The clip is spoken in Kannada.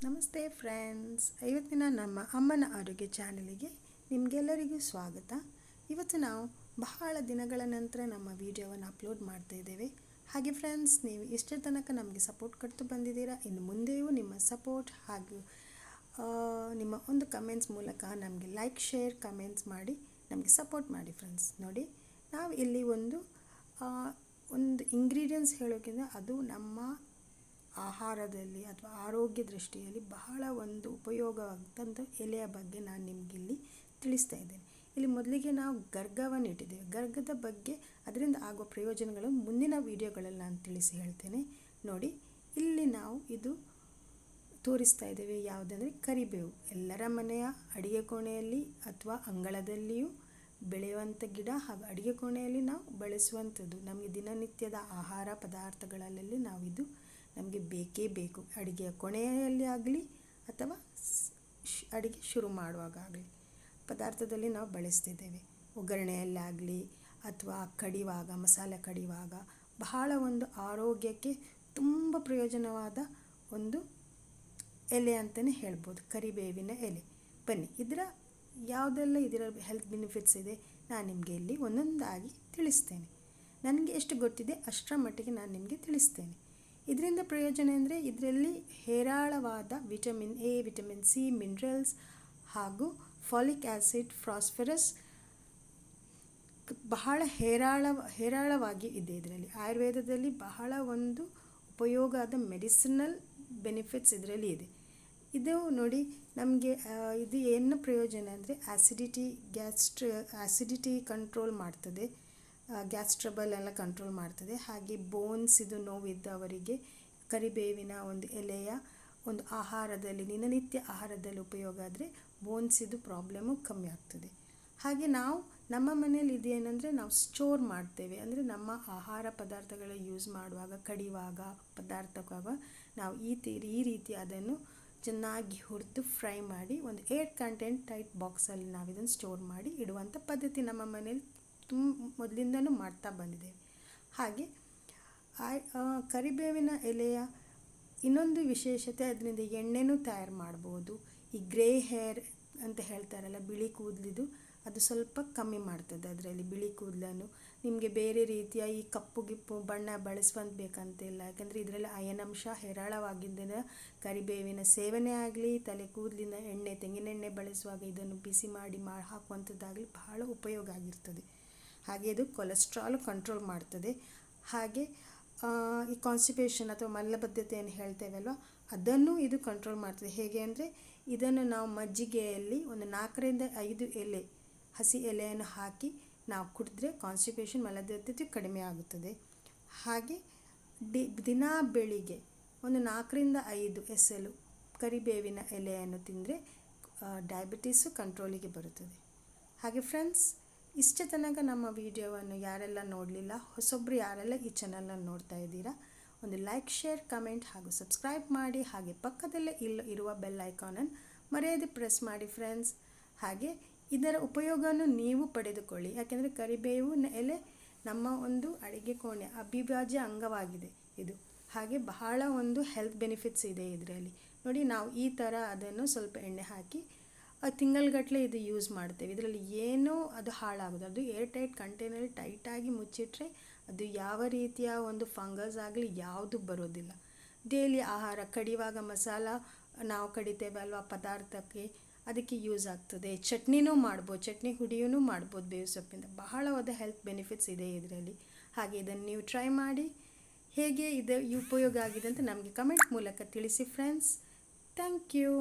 ನಮಸ್ತೆ ಫ್ರೆಂಡ್ಸ್, ಇವತ್ತಿನ ನಮ್ಮ ಅಮ್ಮನ ಆರೋಗ್ಯ ಚಾನಲಿಗೆ ನಿಮಗೆಲ್ಲರಿಗೂ ಸ್ವಾಗತ. ಇವತ್ತು ನಾವು ಬಹಳ ದಿನಗಳ ನಂತರ ನಮ್ಮ ವಿಡಿಯೋವನ್ನು ಅಪ್ಲೋಡ್ ಮಾಡ್ತಾ ಇದ್ದೇವೆ. ಹಾಗೆ ಫ್ರೆಂಡ್ಸ್, ನೀವು ಇಷ್ಟೇ ತನಕ ನಮಗೆ ಸಪೋರ್ಟ್ ಕೊಡ್ತು ಬಂದಿದ್ದೀರಾ. ಇನ್ನು ಮುಂದೆಯೂ ನಿಮ್ಮ ಸಪೋರ್ಟ್ ಹಾಗೂ ನಿಮ್ಮ ಒಂದು ಕಮೆಂಟ್ಸ್ ಮೂಲಕ ನಮಗೆ ಲೈಕ್, ಶೇರ್, ಕಮೆಂಟ್ಸ್ ಮಾಡಿ ನಮಗೆ ಸಪೋರ್ಟ್ ಮಾಡಿ ಫ್ರೆಂಡ್ಸ್. ನೋಡಿ, ನಾವು ಇಲ್ಲಿ ಒಂದು ಇಂಗ್ರೀಡಿಯೆಂಟ್ಸ್ ಹೇಳೋಕ್ಕಿಂತ ಅದು ನಮ್ಮ ಆಹಾರದಲ್ಲಿ ಅಥವಾ ಆರೋಗ್ಯ ದೃಷ್ಟಿಯಲ್ಲಿ ಬಹಳ ಒಂದು ಉಪಯೋಗವಾದಂಥ ಎಲೆಯ ಬಗ್ಗೆ ನಾನು ನಿಮಗಿಲ್ಲಿ ತಿಳಿಸ್ತಾ ಇದ್ದೇನೆ. ಇಲ್ಲಿ ಮೊದಲಿಗೆ ನಾವು ಗರ್ಗವನ್ನು ಇಟ್ಟಿದ್ದೇವೆ. ಗರ್ಗದ ಬಗ್ಗೆ ಅದರಿಂದ ಆಗುವ ಪ್ರಯೋಜನಗಳನ್ನು ಮುಂದಿನ ವಿಡಿಯೋಗಳಲ್ಲಿ ನಾನು ತಿಳಿಸಿ ಹೇಳ್ತೇನೆ. ನೋಡಿ, ಇಲ್ಲಿ ನಾವು ಇದು ತೋರಿಸ್ತಾ ಇದ್ದೇವೆ. ಯಾವುದಂದರೆ ಕರಿಬೇವು. ಎಲ್ಲರ ಮನೆಯ ಅಡಿಗೆ ಕೋಣೆಯಲ್ಲಿ ಅಥವಾ ಅಂಗಳದಲ್ಲಿಯೂ ಬೆಳೆಯುವಂಥ ಗಿಡ ಹಾಗೂ ಅಡಿಗೆ ಕೋಣೆಯಲ್ಲಿ ನಾವು ಬೆಳೆಸುವಂಥದ್ದು. ನಮಗೆ ದಿನನಿತ್ಯದ ಆಹಾರ ಪದಾರ್ಥಗಳಲ್ಲಿ ನಾವು ಇದು ನಮಗೆ ಬೇಕೇ ಬೇಕು. ಅಡುಗೆಯ ಕೊನೆಯಲ್ಲಿ ಆಗಲಿ ಅಥವಾ ಅಡುಗೆ ಶುರು ಮಾಡುವಾಗ ಆಗಲಿ ಪದಾರ್ಥದಲ್ಲಿ ನಾವು ಬಳಸ್ತಿದ್ದೇವೆ. ಒಗ್ಗರಣೆಯಲ್ಲಾಗಲಿ ಅಥವಾ ಕಡಿಯುವಾಗ, ಮಸಾಲೆ ಕಡಿಯುವಾಗ ಬಹಳ ಒಂದು ಆರೋಗ್ಯಕ್ಕೆ ತುಂಬ ಪ್ರಯೋಜನವಾದ ಒಂದು ಎಲೆ ಅಂತಲೇ ಹೇಳ್ಬೋದು, ಕರಿಬೇವಿನ ಎಲೆ. ಬನ್ನಿ, ಯಾವುದೆಲ್ಲ ಇದರ ಹೆಲ್ತ್ ಬೆನಿಫಿಟ್ಸ್ ಇದೆ ನಾನು ನಿಮಗೆ ಇಲ್ಲಿ ಒಂದೊಂದಾಗಿ ತಿಳಿಸ್ತೇನೆ. ನನಗೆ ಎಷ್ಟು ಗೊತ್ತಿದೆ ಅಷ್ಟರ ಮಟ್ಟಿಗೆ ನಾನು ನಿಮಗೆ ತಿಳಿಸ್ತೇನೆ. ಇದರಿಂದ ಪ್ರಯೋಜನ ಅಂದರೆ ಇದರಲ್ಲಿ ಹೇರಳವಾದ vitamin A, vitamin C, minerals ಹಾಗೂ ಫಾಲಿಕ್ ಆ್ಯಸಿಡ್, ಫಾಸ್ಫರಸ್ ಬಹಳ ಹೇರಳವಾಗಿ ಇದೆ. ಇದರಲ್ಲಿ ಆಯುರ್ವೇದದಲ್ಲಿ ಬಹಳ ಒಂದು ಉಪಯೋಗವಾದ ಮೆಡಿಸಿನಲ್ ಬೆನಿಫಿಟ್ಸ್ ಇದರಲ್ಲಿ ಇದೆ. ಇದು ನೋಡಿ, ನಮಗೆ ಇದು ಏನು ಪ್ರಯೋಜನ ಅಂದರೆ ಆ್ಯಸಿಡಿಟಿ ಕಂಟ್ರೋಲ್ ಮಾಡ್ತದೆ, ಗ್ಯಾಸ್ ಟ್ರಬಲ್ ಎಲ್ಲ ಕಂಟ್ರೋಲ್ ಮಾಡ್ತದೆ. ಹಾಗೆ ಬೋನ್ಸ್ ಇದು ನೋವಿದ್ದವರಿಗೆ ಕರಿಬೇವಿನ ಒಂದು ಎಲೆಯ ಒಂದು ಆಹಾರದಲ್ಲಿ, ದಿನನಿತ್ಯ ಆಹಾರದಲ್ಲಿ ಉಪಯೋಗ ಆದರೆ ಬೋನ್ಸ್ ಇದು ಪ್ರಾಬ್ಲಮ್ಮು ಕಮ್ಮಿ ಆಗ್ತದೆ. ಹಾಗೆ ನಾವು ನಮ್ಮ ಮನೇಲಿ ಇದೇನೆಂದರೆ ನಾವು ಸ್ಟೋರ್ ಮಾಡ್ತೇವೆ. ಅಂದರೆ ನಮ್ಮ ಆಹಾರ ಪದಾರ್ಥಗಳ ಯೂಸ್ ಮಾಡುವಾಗ, ಕಡಿಯುವಾಗ, ಪದಾರ್ಥಕ್ಕಾಗ ನಾವು ಈ ರೀತಿ ಅದನ್ನು ಚೆನ್ನಾಗಿ ಹುರಿದು ಫ್ರೈ ಮಾಡಿ ಒಂದು ಏರ್ ಕಂಟೆಂಟ್ ಟೈಟ್ ಬಾಕ್ಸಲ್ಲಿ ನಾವು ಇದನ್ನು ಸ್ಟೋರ್ ಮಾಡಿ ಇಡುವಂಥ ಪದ್ಧತಿ ನಮ್ಮ ಮನೇಲಿ ಮೊದಲಿಂದನೂ ಮಾಡ್ತಾ ಬಂದಿದ್ದೇವೆ. ಹಾಗೆ ಕರಿಬೇವಿನ ಎಲೆಯ ಇನ್ನೊಂದು ವಿಶೇಷತೆ, ಅದರಿಂದ ಎಣ್ಣೆನೂ ತಯಾರು ಮಾಡ್ಬೋದು. ಈ ಗ್ರೇ ಹೇರ್ ಅಂತ ಹೇಳ್ತಾರಲ್ಲ, ಬಿಳಿ ಕೂದಲಿದು, ಅದು ಸ್ವಲ್ಪ ಕಮ್ಮಿ ಮಾಡ್ತದೆ. ಅದರಲ್ಲಿ ಬಿಳಿ ಕೂದಲನ್ನು ನಿಮಗೆ ಬೇರೆ ರೀತಿಯ ಈ ಕಪ್ಪು ಗಿಪ್ಪು ಬಣ್ಣ ಬಳಸುವಂತ ಬೇಕಂತಿಲ್ಲ. ಯಾಕೆಂದರೆ ಇದರಲ್ಲಿ ಅಯನಂಶ ಹೇರಳವಾಗಿದ್ದರಿಂದ ಕರಿಬೇವಿನ ಸೇವನೆ ಆಗಲಿ, ತಲೆ ಕೂದಲಿನ ಎಣ್ಣೆ, ತೆಂಗಿನೆಣ್ಣೆ ಬಳಸುವಾಗ ಇದನ್ನು ಬಿಸಿ ಮಾಡಿ ಹಾಕುವಂಥದ್ದಾಗಲಿ ಬಹಳ ಉಪಯೋಗ ಆಗಿರ್ತದೆ. ಹಾಗೆ ಇದು ಕೊಲೆಸ್ಟ್ರಾಲ್ ಕಂಟ್ರೋಲ್ ಮಾಡ್ತದೆ. ಹಾಗೆ ಈ ಕಾನ್ಸ್ಟಿಪೇಷನ್ ಅಥವಾ ಮಲಬದ್ಧತೆಯನ್ನು ಹೇಳ್ತೇವಲ್ವ, ಅದನ್ನು ಇದು ಕಂಟ್ರೋಲ್ ಮಾಡ್ತದೆ. ಹೇಗೆ ಅಂದರೆ ಇದನ್ನು ನಾವು ಮಜ್ಜಿಗೆಯಲ್ಲಿ ಒಂದು 4ರಿಂದ 5 ಎಲೆ ಹಸಿ ಎಲೆಯನ್ನು ಹಾಕಿ ನಾವು ಕುಡಿದ್ರೆ ಕಾನ್ಸ್ಟಿಪೇಷನ್, ಮಲಬದ್ಧತೆ ಕಡಿಮೆ ಆಗುತ್ತದೆ. ಹಾಗೆ ದಿನ ಬೆಳಿಗ್ಗೆ ಒಂದು 4ರಿಂದ 5 ಎಸಳು ಕರಿಬೇವಿನ ಎಲೆಯನ್ನು ತಿಂದರೆ ಡಯಾಬಿಟೀಸು ಕಂಟ್ರೋಲಿಗೆ ಬರುತ್ತದೆ. ಹಾಗೆ ಫ್ರೆಂಡ್ಸ್, ಇಷ್ಟೇ ತನಕ ನಮ್ಮ ವಿಡಿಯೋವನ್ನು ಯಾರೆಲ್ಲ ನೋಡಲಿಲ್ಲ, ಹೊಸೊಬ್ಬರು ಯಾರೆಲ್ಲ ಈ ಚಾನಲನ್ನು ನೋಡ್ತಾ ಇದ್ದೀರಾ, ಒಂದು ಲೈಕ್, ಶೇರ್, ಕಮೆಂಟ್ ಹಾಗೂ ಸಬ್ಸ್ಕ್ರೈಬ್ ಮಾಡಿ. ಹಾಗೆ ಪಕ್ಕದಲ್ಲೇ ಇರುವ ಬೆಲ್ ಐಕಾನನ್ನು ಮರೆಯದೆ ಪ್ರೆಸ್ ಮಾಡಿ ಫ್ರೆಂಡ್ಸ್. ಹಾಗೆ ಇದರ ಉಪಯೋಗವನ್ನು ನೀವು ಪಡೆದುಕೊಳ್ಳಿ. ಯಾಕೆಂದರೆ ಕರಿಬೇವಿನ ಎಲೆ ನಮ್ಮ ಒಂದು ಅಡುಗೆ ಕೋಣೆ ಅವಿಭಾಜ್ಯ ಅಂಗವಾಗಿದೆ ಇದು. ಹಾಗೆ ಬಹಳ ಒಂದು ಹೆಲ್ತ್ ಬೆನಿಫಿಟ್ಸ್ ಇದೆ ಇದರಲ್ಲಿ. ನೋಡಿ, ನಾವು ಈ ಥರ ಅದನ್ನು ಸ್ವಲ್ಪ ಎಣ್ಣೆ ಹಾಕಿ ತಿಂಗಳಗಟ್ಟಲೆ ಇದು ಯೂಸ್ ಮಾಡ್ತೇವೆ. ಇದರಲ್ಲಿ ಏನೂ ಅದು ಹಾಳಾಗೋದು, ಅದು ಏರ್ ಟೈಟ್ ಕಂಟೈನರ್ ಟೈಟಾಗಿ ಮುಚ್ಚಿಟ್ರೆ ಅದು ಯಾವ ರೀತಿಯ ಒಂದು ಫಂಗಸ್ ಆಗಲಿ ಯಾವುದು ಬರೋದಿಲ್ಲ. ಡೈಲಿ ಆಹಾರ ಕಡಿಯುವಾಗ ಮಸಾಲ ನಾವು ಕಡಿತೇವೆ ಅಲ್ವಾ ಪದಾರ್ಥಕ್ಕೆ, ಅದಕ್ಕೆ ಯೂಸ್ ಆಗ್ತದೆ. ಚಟ್ನಿನೂ ಮಾಡ್ಬೋದು, ಚಟ್ನಿ ಹುಡಿಯೂ ಮಾಡ್ಬೋದು ಬೇವು ಸೊಪ್ಪಿಂದ. ಬಹಳವಾದ ಹೆಲ್ತ್ ಬೆನಿಫಿಟ್ಸ್ ಇದೆ ಇದರಲ್ಲಿ. ಹಾಗೆ ಇದನ್ನು ನೀವು ಟ್ರೈ ಮಾಡಿ, ಹೇಗೆ ಇದು ಉಪಯೋಗ ಆಗಿದೆ ಅಂತ ನಮಗೆ ಕಮೆಂಟ್ ಮೂಲಕ ತಿಳಿಸಿ ಫ್ರೆಂಡ್ಸ್. Thank you.